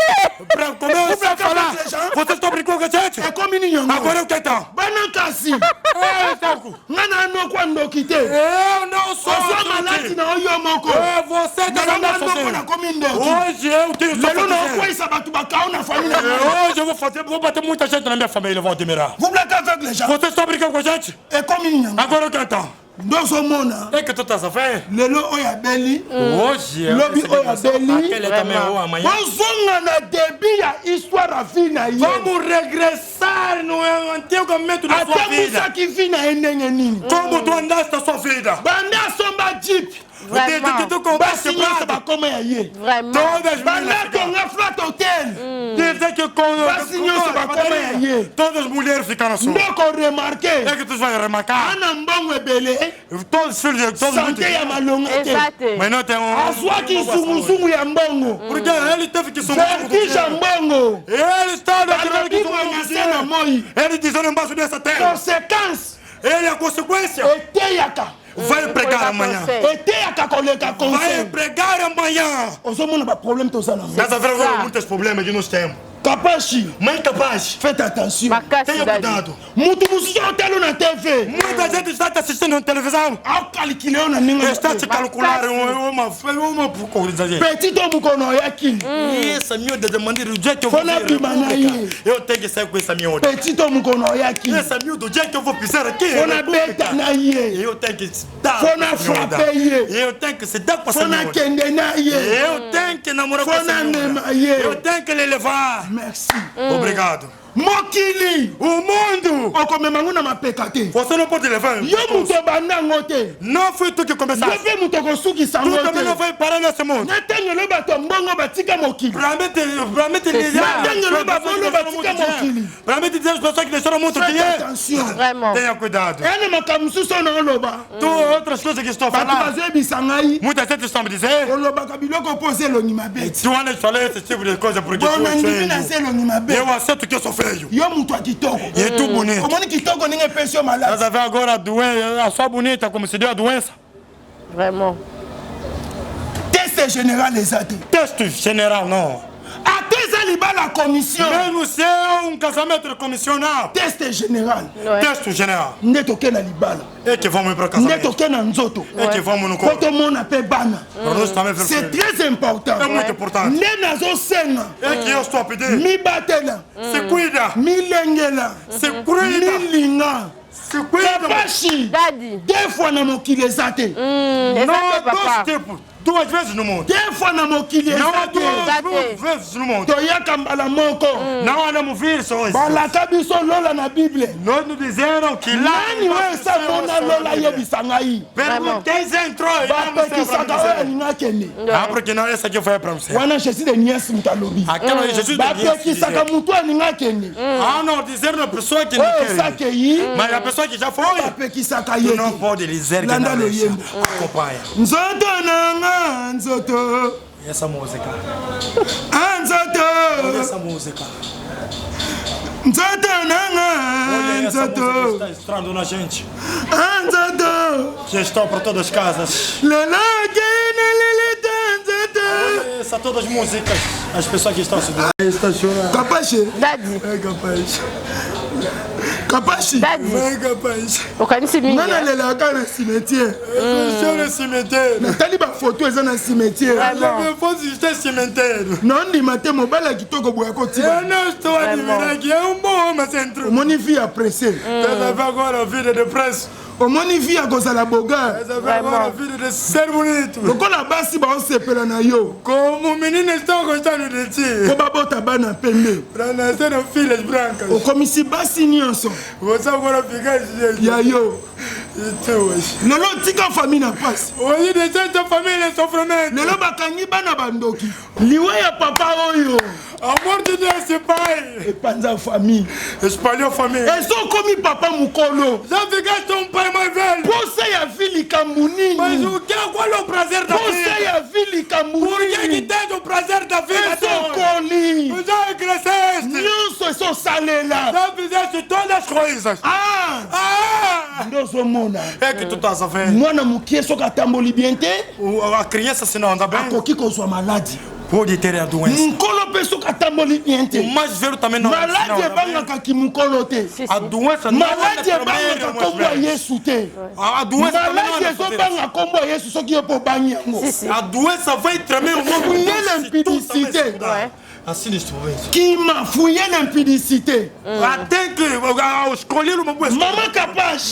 para começar a falar vocês estão brincando com a gente ekomi ninyongo agora eu quero bana kasi nga na anokwa ndoki te eu não sou ozwa maladi na oyo moko você está nalonga falando ndoko sozinho nakomi ndoki hoje eu tenho só lelo na fazer okweyisa bato bakao na famille na hoje eu vou bater muita gente na minha família eles vão admirar vous blaguez avec les gens vocês estão brincando com a gente ekomi ninyongo agora eu quero ndozomona é que tu estás a ver lelo oyo abeli hoje lobi oyo abeli aquele também ou amanhã bozonga na debi ya histoire ya vi na ye vamos regressar no antigo momento da sua vida atambwisaki vi na ye ndenge nini como tu andaste a sua vida bande asomba jipe Vraiment. desde que tu compraste basi nyonso prato bakoma ya ye Vraiment. todas as bande meninas atonga flat hotel desde que basi nyonso bakoma ya ye todas as mulheres ficaram só ndoko remarke é que tu vai remarcar ana mbongo ebele todos os filhos de todos os sante ya malonga te Exact. mas não tem azwaki nsungusungu ya mbongo porque ele teve que vertige ya mbongo ele está balobi boye se na moi ele dizendo embaixo dessa terra conséquence ele é a consequência eteyaka vai pregar amanhã eteyaka koleka vai conseil pregar amanhã ozomona baproblème tozala ngo nós havemos muitos problemas que nós temos kapashi mãe capaz faites attention Makasi tenha dadi. cuidado mutu mosusu otelo na tv muita gente está te assistindo na televisão aokalikile yo na ninga está te calcular uma coisa petit to mokono oyaki essa miúda de maneira o dia que eu Fona bima na ye. eu tenho que sair com essa miúda petit to mokono oyaki essa miúda o dia que eu vou pisar aqui fona beta na ye eu tenho que dar Fona com essa miúda. frappe ye eu tenho que se dar com essa fona miúda kende na ye eu tenho que namorar com essa fona miúda nema ye eu tenho que lhe levar merci obrigado mokili o mundo okomema ngo na mapeka te você não pode levar yo moto bandango te não foi tu que yo começaste mpe moto okosukisa tu ngo também não te vai parar nesse mundo natengelo bato mbongo batika mokili Realmente dizer as pessoas que deixaram muito faites dinheiro. attention Vraiment. Tenha cuidado. ene makambo mosusu ono oloba Tu, outras coisas que estou a bato falar. bazoyebisa ngai Muita gente está a me dizer. olobaka biloko mpo oza elongi mabe ti Tu andas falando esse tipo de coisa porque tu bona é ndimi na se feio. elongi mabe Eu aceito que eu sou feio. yo moto ya kitoko E tu bonito. omoni kitoko ndenge epesi yo maladi Nós a ver agora a doença, a sua bonita, como se deu a doença. Vraiment. teste général eza te Teste general, não. ate eza la commission. Mais nous sommes un casamètre commissionnaire. Test général. Test général. Ndeto ke na libala. Et qui vont me préparer. Ndeto ke na nzoto. Et qui vont me Quand on appelle bana. C'est très important. C'est muito important. Ne nazo senga. Et qui est stop idée. Mi batela. C'est cuida. Mi lengela. C'est cuida. Mi linga. C'est cuida. Kapashi. Daddy. 2 fois na mokili ezate. Non, deux steps. 2 vezes no mundo. 2 fois na mokili ezate. 2 vezes no mundo. Toyaka mbala moko. Não há mover só isso. Balaka biso lola na Bible. Nós nos disseram que lá. Nani we sa mona lola yebisa ngai. Perguntez entrou. Bapekisaka oyo alinga kende. Ah, porque não essa aqui foi para você. Wana Jésus de niesi mutalobi. Aquela é Jesus de Nies. Bapekisaka mutu alinga kende. Ah, não, dizer na pessoa que não Oyo quer. sakeyi. Mas a pessoa que já foi. Bapekisaka Tu ye. não pode dizer que Landa não lo yembo. acompanha. Nzoto nanga nzoto. E essa música? Nzoto. Essa música. Nzoto nanga Olha essa música nzoto. está estrando na gente. Nzoto. Que estão por todas as casas. Lelo kene lelita nzoto. Essa todas as músicas. As pessoas que estão se está chorando. Kapashi. Daddy. É capaz. Kapashi. Daddy. É capaz. Okanisi mingi. Nana lelaka na cimetière. Sur le cimetière. Natali ba photo eza na cimetière. Je pense que c'était cimetière. Nondima te mobala kitoko boya kotika. Eu não estou a admirar que é bom homem centro. Omoni vie ya pressé. Essa vai agora a vida de preço. Omoni vie ya kozala boga. Essa vai agora a vida de ser bonito. Lokola basi baosepela na yo. Como meninas estão gostando de ti. Po babota bana pembe. Para nascer filhas brancas. Okomisi basi nyonso. Você agora fica esse jeito. Ya yo. E tu hoje? Lelo tika famille na pasi. Hoje deixa essa família sofrimento. Lelo bakangi bana bandoki. Liwe ya papa oyo. A morte desse pai. Epanza famille. Espalhou a família. Ezo komi papa mukolo. Já ficaste um pai mais velho. Posa ya vili kambunini. Mas o que, qual é o prazer da Posa vida? ya vili Por que kambunini. tens o prazer da vida? Ezo koli. Já cresceste. Nyonso ezo salela. Já fizeste todas as coisas. Ah. Ah! Ndozomona. É que tu estás a ver. Mwana mukie soki atamboli bien te. A criança, se não anda bem, akoki kozwa maladi. pode ter a doença. Mukolo mpe soki atamboli bien te. O mais velho também não maladi ebangaka kimukolo te. A doença não maladi ebangaka kombo ya yesu te. A doença também não maladi ezobanga kombo ya yesu soki yo mpo obangi yango. A doença vai tremer o nome Fouiller l'impudicité. Assim neste momento. Kima fouiller l'impudicité. Até que escolher uma boa escolha. Mama Kapash.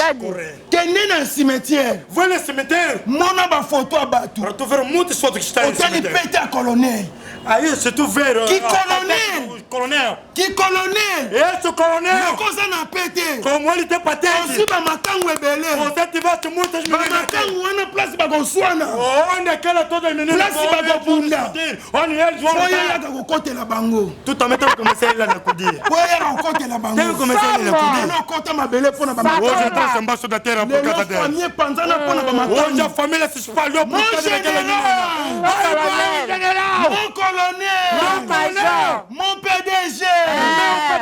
Kende na cimetière. Vai no cemitério. Mona ba photo abatu. Para tu ver muitas fotos que estão no Otali cemitério. pete a colonel. Aí se tu ver Que colonel? Coronel. Que colonel? Esse coronel. Koza na pete. Como ele tem patente. Osi ba makangu ebele. Você tivesse muitas Ba meninas. makangu wana place ba koswana. Onde aquela toda menina. Place ba kobunda. Onde eles vão. Oya yaka kokotela bango. Tu também tem que começar a ir lá na cudia. Oya yaka kokotela bango. Tem que começar a ir lá na cudia. Não kota mabele pona ba makangu. Hoje entrou embaixo da terra por causa Lelo dela. famille panzana pona ba Hoje a makangu. família se espalhou por Mon causa daquela menina. général. Mon colonel. Mon major. Mon PDG.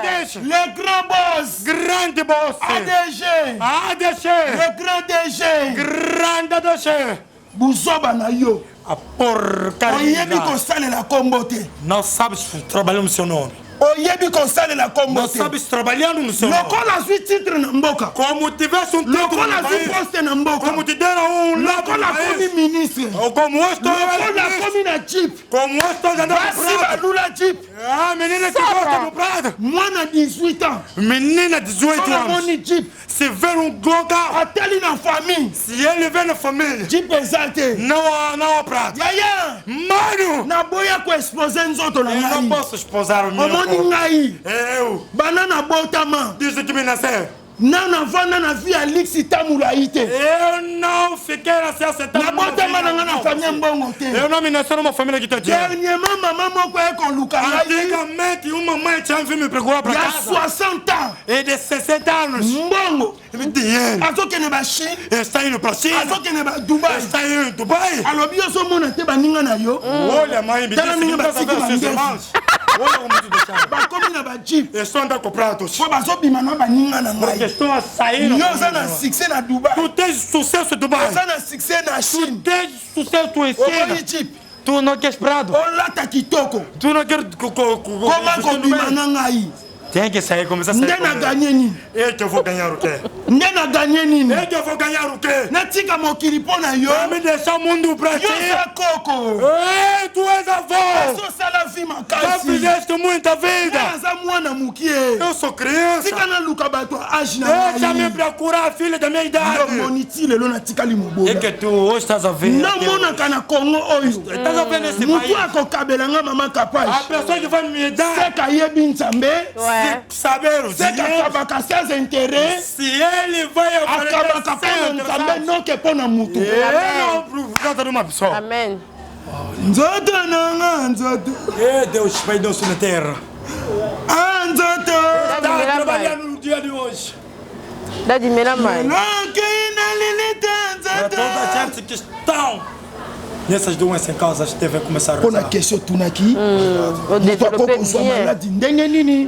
Deixa. Le grand boss. Grande boss. ADG. ADG. Le grand DG. Grande ADG. Buzoba na yo. A porcaria. Oyebi kosalela kombo te. Não sabes trabalhar no seu nome. Oyebi kosalela kombo Não te. sabes trabalhar no seu nome. Lokola zwi titre na mboka. Como tivesse um título Lokola no zwi país. poste na mboka. Como te deram lápis Lokola no país. komi ministre. Ou como hoje estou Lokola komi na jeep. Como hoje estou andando no Basi prado. balula jeep. Ah, menina que gosta no prado. Mwana 18 ans. Menina 18 Sola anos. moni jeep. Se ver um gol carro. Ateli na famille. Se ele vê na família. Jeep eza te. Não há prado. Yaya. Mano. Naboya koexpose nzoto na Eu não ngai. posso esposar o meu Omoni corpo. ngai. Eu. Banana botama. Desde que me nasceu. Nana vanda na vie alixi tamula ite. Eu não fiquei assim aceitando. Na botama na nga na famille mbongo te. Eu não me nasci numa família que tem dinheiro. Dernièrement maman moko ekoluka ngai. Antigamente, uma mãe tinha vindo me procurar para Ya casa. 60 ans. E de 60 anos. Mbongo. Dinheiro. Azokende ba Chine. Está indo para China. Azokende ba Dubai. Está indo em Dubai. Alobi ozomona te baninga na yo. Olha, mãe, me Tala disse que minha não está basiki vendo seus bandeja. irmãos. Olha como tu deixaram. Bakomi na ba jeep. Estou andando com pratos. Po bazobima na baninga na Porque ngai. estou a sair. Yo oza na succès na Dubai. Tu tens sucesso em Dubai. Oza na succès na Tu Chine. tens sucesso em Okoyi China. jeep. Tu não queres prado. Olata kitoko. Tu não queres... Comment kobima na ngai? Tem que sair, começar a sair. Ndena gagné nini? Et que eu vou ganhar o quê? Ndena gagné nini? Et que eu vou ganhar o quê? Natika mokili pona yo. Me deixar o mundo pra ti. Yo sa koko. Ei, tu és avó. So sala vi Já makasi. fizeste muita vida. Eza mwana mukie. Eu sou criança. Tika na luka bato age na Deixa me procurar a filha da minha idade. Yo moniti lelo natika limobola. É que tu hoje estás a ver. Não monaka na Congo oyo. Estás a ver nesse Mutu país. akokabela nga mama A kapage. pessoa que vai me dar. Seka yebi nzambe. Ouais. Saber o Seka dinheiro. kabaka sans intérêt. Se ele vai Akabaka pona nzambe noke pona mutu. Eu não trata de uma pessoa. Amen. Nzoto nanga nzoto. É Deus, Pai Deus na terra. Ah nzoto. Está trabalhando no dia de hoje. Dá de melhor mais. Nakina lilita Para toda a nzoto. gente que estão nessas doenças em causa, deve começar a Pona rezar. question tunaki. Au Mutu développer akokozwa bien. maladi ndenge nini?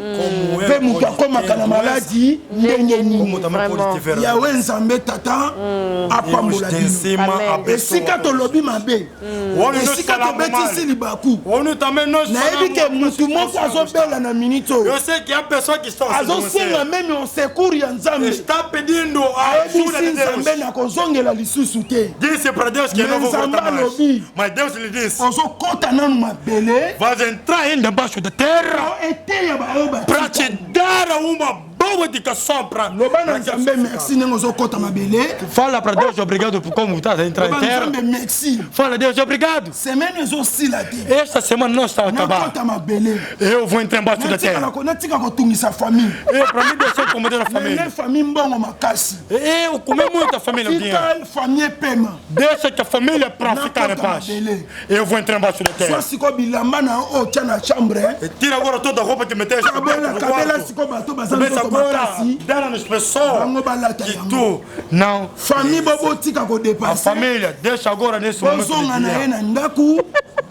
Mpe mutu akomaka na maladi ndenge nini? Como também pode te ver. Yawe nzambe tata apambola Deus de bino. cima Amen. abençoa. Esika tolobi mabe. Onde nós Esika falamos tobetisi mal. libaku. Onde também nós nayebi ke mutu moko azobela na minute oyo Eu sei que a pessoa que está azosenga meme osecour ya nzambe está pedindo a ajuda ayebisi de Deus. nzambe na kozongela lisusu te Disse para Deus que eu não vou Mas voltar mais. Zambalobi. Mas Deus lhe disse: ozokɔta nanu mabele vais entrar ainda embaixo da terra eteya baoyo para te dar uma boa indicação para. loba na nzambe merci ndenge ozokɔta mabele Fala para Deus obrigado por como estás a entrar loba em terra. nzambe merci Fala Deus obrigado. semaine ezosila te Esta semana não está a acabar. nakɔta mabele Eu vou entrar embaixo da terra. natika kotungisa famille Para mim deixar de comandar a mene família. famille mbongo makasi Eu comi muita família um dia. tika famille epema Deixa que a família para Não ficar em conta paz. Mabele. Eu vou entrar embaixo da so terra. sikoyo bilamba na oyo otya na chambre Tira agora toda a roupa que meteste no kabela quarto. sikoyo bato baza Começa nzoto agora makasi a dar nas pessoas bango balata que yango tu não. famille bobotika A kodepase família deixa agora nesse momento bozonga na ye de dia. na ndako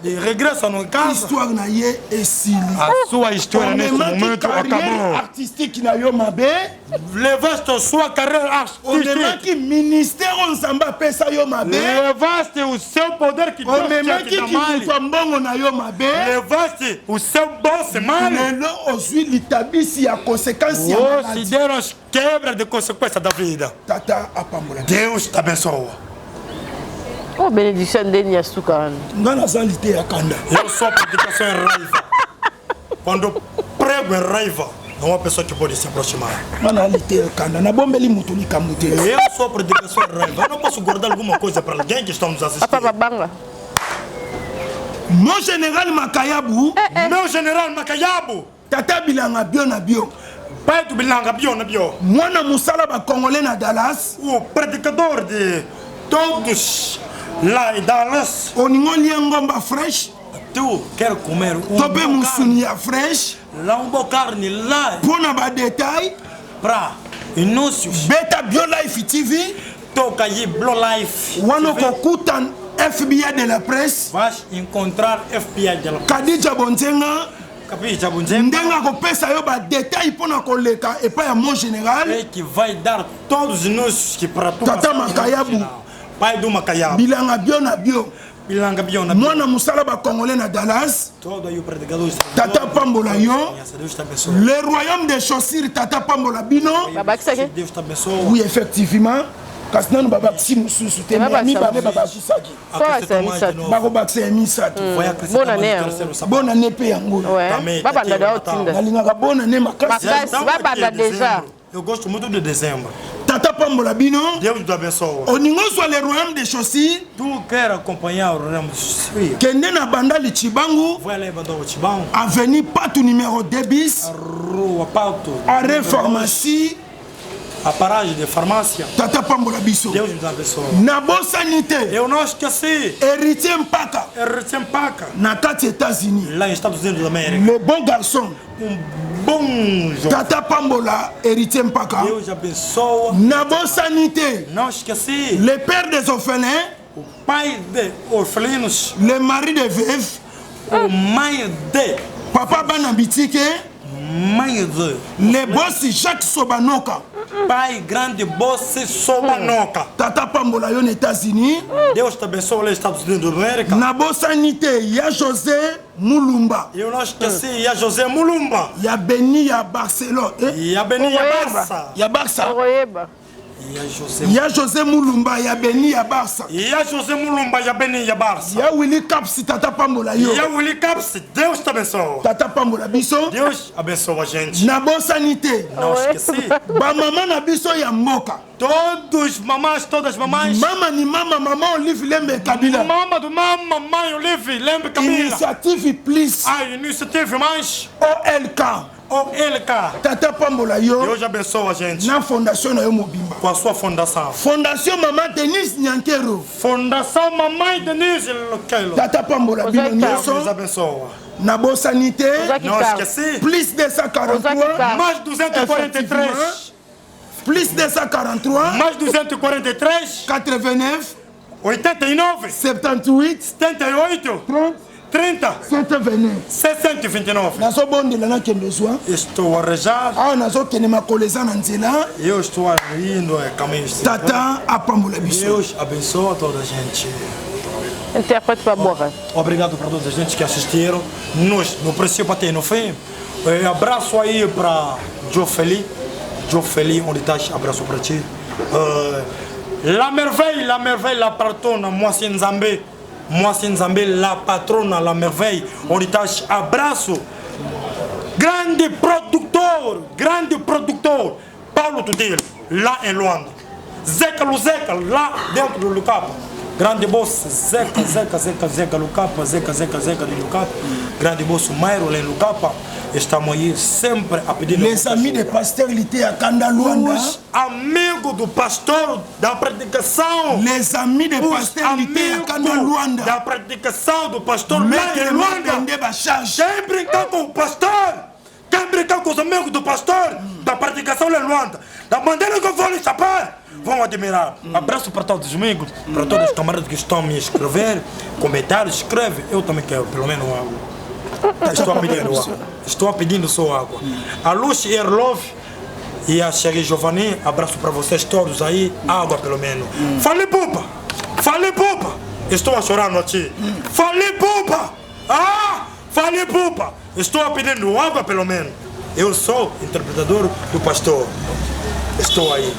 E regressa no casa. histoire na ye esili A sua história nesse omemaki momento carrière acabou. artistique na yo mabe Levaste a sua carreira artística. omemaki ministère oyo nzambe apesa yo mabe Levaste o seu poder que Deus tinha omemaki te dá mal. kibutwa mbongo na yo mabe Levaste o seu bolso mal. lelo ozwi litabisi ya conséquence ya Hoje maladi deram as quebras de consequência da vida. tata apambola Deus te abençoa. Oh, bénédiction ndeni ya suka wana. nga nazali te ya kanda Eu sou a predicação em raiva. Quando eu prego em raiva, não há pessoa que pode se aproximar. nga nazali te ya kanda nabombeli moto likambo te Eu sou a predicação em raiva. Eu não posso guardar alguma coisa para alguém que está nos assistindo. Papa babanga. mon général makayabu Meu general Macaiabo, tata bilanga bio na bio pai do Bilanga Bio na Bio, mwana mosala bacongolais na Dallas o predicador de todos lá em Dallas. oningo lia ngomba fresh Tu quer comer to mpe bom musuni ya fresh carne, lá um bom carne lá mpo na badetail para anúncios. beta bio life tv Toca aí Blue Life. wana kokuta fbi de la presse Vais encontrar FBI de la kadija bonzenga Capija Bunzemba. ndenge akopesa yo badetail mpo na koleka epai ya mon général Que vai dar todos os anúncios que para tu. Tata Macaiabo. Pai do Macaiabo. bilanga bio na bio Bilanga Bio na Bio. mwana mosala bacongolais na Dallas Todo aí o predicador. tata pambola yo Deus te abençoe. le royaume des chaussures tata pambola bino Babakisaki. Deus te abençoe. oui effectivement kasi nanu babakisi mosusu te Babakisa mibale mosusu. babakisaki Quoi, c'est bakobakisa ya misato Vai acrescentar Bonne mais année, um hein. terceiro sábado. bona ne mpe yango Ouais. Também, Baba aqui, ndada Natal. otinda. nalingaka bona ne makasi Makasi. Estamos vai aqui para em déjà. dezembro. Eu gosto muito de dezembro. tata pambola bino Deus te abençoe. oningo ozwa le royaume des chaussures Tu quer acompanhar o Ramos? kende na bandali cibangu Vai lá em Bandão Chibão. avenue patu numéro 2 bis Rua Pauto. arrêt pharmacie A paragem de farmácia. tata pambola biso Deus te abençoe. nabosani te Eu não esqueci. héritier mpaka É Recém-Paca. na kati États-Unis Lá nos Estados Unidos da América. le bon garçon Bom jogo. tata pambola héritier mpaka Deus abençoe. nabosani te Não esqueci. le père des orphelins O pai de orfelinos. le mari de veuve O mãe de papa bana bitike Les boss Jacques Sobanoka. Pai grande boss Sobanoka. Tata Pambola aux États-Unis. Deus te abençoe les Estados Unidos d'América. Na bosanité, il y a José Mulumba. Eu não esqueci, il y a José Mulumba. Il y a Beni, il y a Barcelone. Il y a Beni, il y a Barça. Il y a Barça. Il y a José Mulumba, il y a Beni, il y a Barça. Il y a José Mulumba, il y a Beni, il y a Barça. Il y a Willy Caps, Tata Pambola yo. Il y a Willy Caps, Deus te abençoe. Tata Pambola biso. Deus abençoe a gente. Na bosanité. Não esqueci. Ba maman na biso ya mboka. Todas mamães. Mama ni mama, maman Olive Lembe Kabila. Mama do mamãe Olive Lembe Kabila. Initiative please. A iniciative mais. OLK. Tata Pambola yo. Deus abençoe a gente. Na fondation na yo Mobimba. Com a sua fundação. Fondation Maman Denise Nyankero. Fundação Mamãe Denise Nyankero. Tata Pambola bino nyoso. Deus abençoe. Na boa sanité. Não esqueci. Plus 243. Mais 243. Plus 243. Mais 243. 89. 89. 78. 78. 30. 729. Nazo bonde la na kendo soa. Estou a rezar. Ah, nazo kene makoleza na nzela. Eu estou indo a caminho. Tata apambola biso. Deus abençoe toda a gente. Interprete para boa. Obrigado para toda a gente que assistiram. Nós, no princípio até no fim. Abraço aí para Jofeli. Jofeli, onde estás? Abraço para ti. La merveille, la patronne, moi c'est Nzambé. Moi c'est Nzambé, la patronne, la merveille. On dit abraço. Grande producteur. Paulo Tudil, lá em Luanda. Zeca Luzeca, lá dentro do Lucapa. Grande boss, Zeca Lucapa, Zeca de Lucapa. Grande boss, Mairo, lá em Lucapa. Estamos aí sempre a pedir. Les amis de pasteur Lité à Kanda Luanda. Os amigos do pastor da predicação. Les amis de pasteur Lité à Kanda Luanda. Da predicação do pastor lá em Luanda. Quem brincar com o pastor? Quem brincar com os amigos do pastor da predicação lá em Luanda? Da maneira que eu vou lhe chapar, vão admirar. Abraço para todos os amigos, para todos os camaradas que estão a me escrever, comentários, escreve. Eu também quero, pelo menos água. Estou pedindo só água. A Luz Erlov e a Sherry Giovanni, abraço para vocês todos aí, água pelo menos. Fale pupa! Estou a chorar no ti. Fale pupa! Fale pupa! Estou pedindo água pelo menos. Eu sou interpretador do pastor. Estou aí.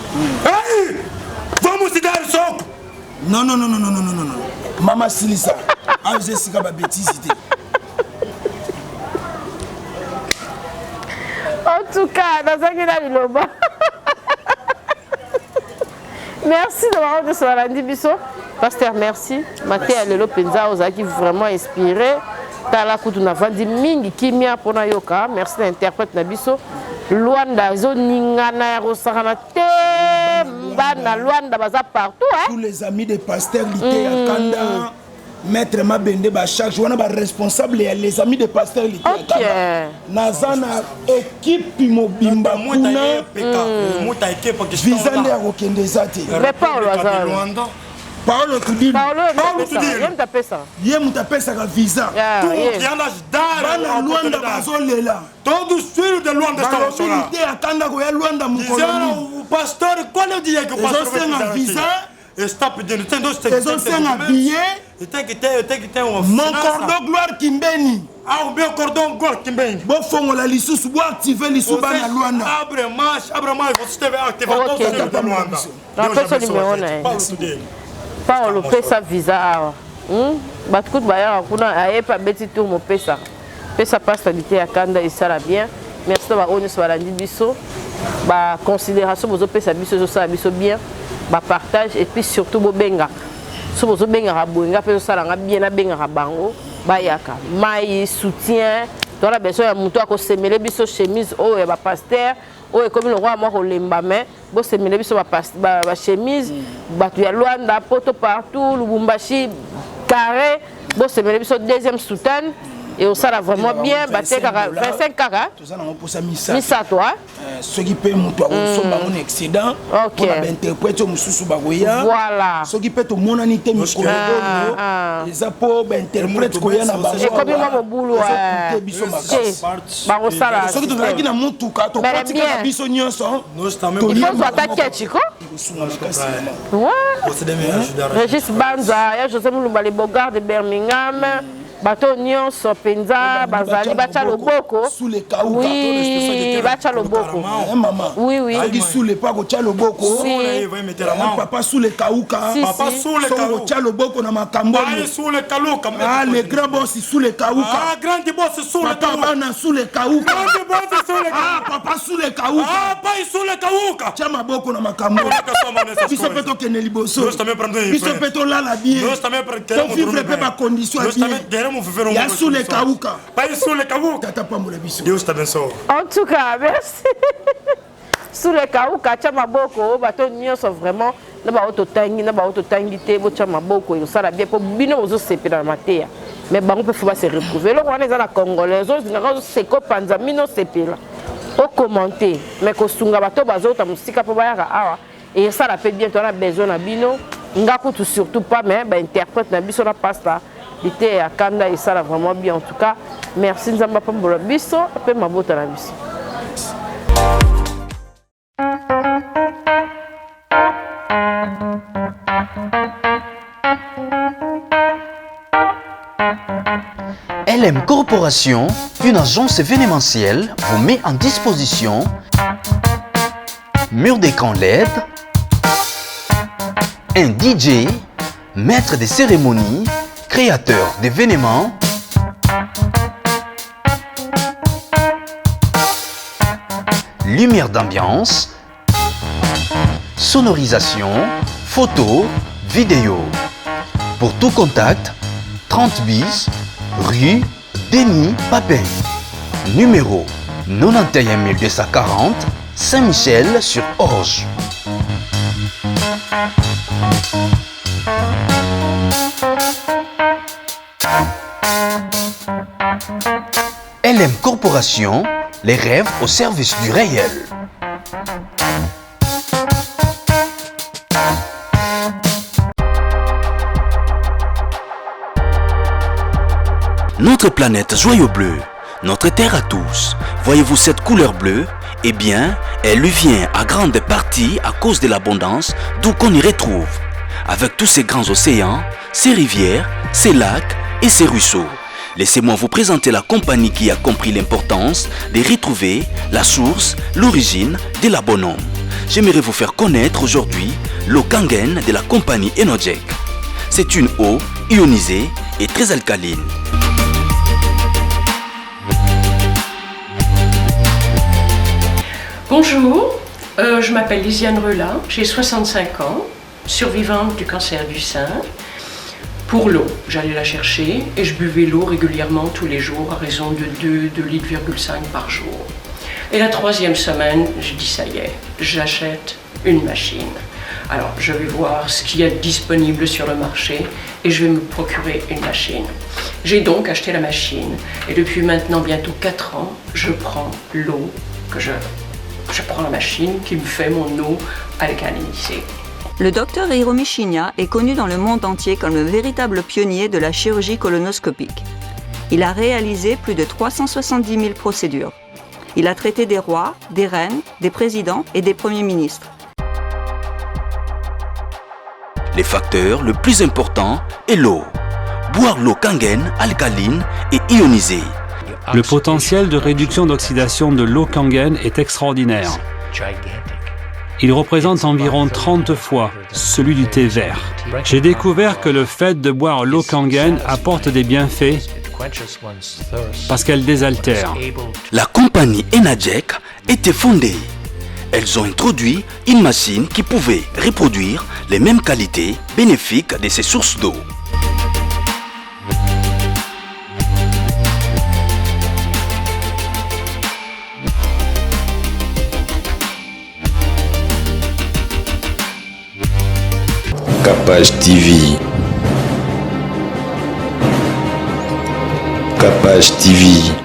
Ei! Vamos se dar soco! Non. Mama Silisa. Ah, j'ai si qu'à bêtise. En tout cas, dans un cas de l'Oba. Merci d'avoir été sur la Bisso. Pasteur, merci. Maté Alelo Penza, qui vraiment inspiré. Tala Kutuna Vandi Mingi, Kimia Pona Yoka. Merci d'interprète Nabiso. Luanda, Zoningana, Rosarana, Bana, Luanda, Baza partout. Tous les amis des pasteurs Lité à Kanda. Maître Mabende ba chaque jour on a responsable les amis de pasteur Lité à Kanda. Nazana équipe Mobimba kuna. Visa nde akokende zati. Mais Paulo Azaro. Paulo Tudil. Yem tapesa. Yem tapesa ka visa. Bana Luanda bazolela. Todos os filhos de Luanda estão a chorar. Lité à Kanda ko ya Luanda mukolo. Disseram o pastor, qual é o dia que o pastor vai fazer visa? Está pedindo, tem dois tem que ter uma mon cordon gloire Kimbeni. O meu cordão gloire Kimbeni. Bo fongo la lisusu bo activer lisusu bana Luanda. Abre mais, você teve ativar todos os filhos de Luanda. Deus abençoe. Paulo pesa visa. Batukut baya kuna ayepa beti tour mo pesa. Pesa pasta Lité à Kanda et ça la bien. Merci d'avoir honneur sur la Bisso. Ba considération bozo pesa biso ça biso bien. Ba partage et puis surtout bo benga. So bozo benga rabonga pe ça la bien na benga bango ba yaka. Mai soutien. Dans la besoin ya muto ko semele biso chemise o ya ba pasteur. O comme le roi moi ko lemba mais bo semele biso ba chemise batu ya Luanda poto partout Lubumbashi carré bo semele biso deuxième soutane Et au ça vraiment bien, 25 kaka. Misa toi. Ce qui peut monter un excédent. Ok. Interpréter mususu bagoya. Voilà. Ce qui peut te monanité mikolo. Les apôts interprète koya na bazo. Et comme moi boulot. Bah au ça là. Ce qui te qui na mutuka to pratique na biso nyonso. Il faut attaquer Chico. Ouais. Régis Banza, ya José Mulumba les Bogards de Birmingham. Bateau nyonso penza bazali bacha loboko. Oui, bacha loboko. Oui oui. Agi sous les pas ko cha loboko. Papa sous les kauka. Papa sous les kauka. Cha loboko na makambo. Sous les kauka. Ah les grands boss sous les kauka. Ah grand boss sous les kauka. Papa sous les kauka. Grand boss sous les kauka. Ah papa sous les kauka. Ah papa sous les kauka. Cha maboko na makambo. Biso peto kene liboso. Biso peto la la bien. Ton vivre pe ba condition bien. Il y a sous les kauka. Pas sous les kauka. Dieu t'a benso. En tout cas, merci. Sous les kauka, chama boko, bateau nyonso vraiment, na ba auto tangi te, bo chama boko, yo sala bien pour bino ozo sepe dans la terre. Mais bango peut faut se retrouver. Là on est dans la congolaise, on se ko panza mino sepe là. Au commenter, mais ko sunga bateau bazo ta musika po bayaka awa. Et ça la fait bien, on a besoin na bino. Ngaku tout surtout pas, mais ben interprète na biso la pasta. Il était à Kanda et ça là vraiment bien. En tout cas, merci Nzamba Pambola Biso, après ma botte à la biso. LM Corporation, une agence événementielle, vous met en disposition mur d'écran LED, un DJ, maître des cérémonies, créateur d'événements, lumière d'ambiance, sonorisation, photo, vidéo. Pour tout contact, 30 bis, rue Denis Papin. Numéro 91 240, Saint-Michel-sur-Orge. LM Corporation, les rêves au service du réel. Notre planète joyau bleu, notre terre à tous. Voyez-vous cette couleur bleue? Eh bien, elle lui vient à grande partie à cause de l'abondance d'où qu'on y retrouve. Avec tous ces grands océans, ces rivières, ces lacs et ces ruisseaux. Laissez-moi vous présenter la compagnie qui a compris l'importance de retrouver la source, l'origine de la bonhomme. J'aimerais vous faire connaître aujourd'hui l'eau Kangen de la compagnie Enojek. C'est une eau ionisée et très alcaline. Bonjour, je m'appelle Lisiane Relin, j'ai 65 ans, survivante du cancer du sein. Pour l'eau, j'allais la chercher et je buvais l'eau régulièrement tous les jours à raison de 2,5 litres par jour. Et la 3e semaine, je dis ça y est, j'achète une machine. Alors je vais voir ce qu'il y a disponible sur le marché et je vais me procurer une machine. J'ai donc acheté la machine et depuis maintenant bientôt 4 ans, je prends l'eau que je prends la machine qui me fait mon eau alcalinisée. Le docteur Hiromi Shinya est connu dans le monde entier comme le véritable pionnier de la chirurgie colonoscopique. Il a réalisé plus de 370 000 procédures. Il a traité des rois, des reines, des présidents et des premiers ministres. Les facteurs le plus important est l'eau. Boire l'eau Kangen, alcaline et ionisée. Le potentiel de réduction d'oxydation de l'eau Kangen est extraordinaire. Il représente environ 30 fois celui du thé vert. J'ai découvert que le fait de boire l'eau Kangen apporte des bienfaits parce qu'elle désaltère. La compagnie Enojek était fondée. Elles ont introduit une machine qui pouvait reproduire les mêmes qualités bénéfiques de ces sources d'eau. Capage TV. Capage TV.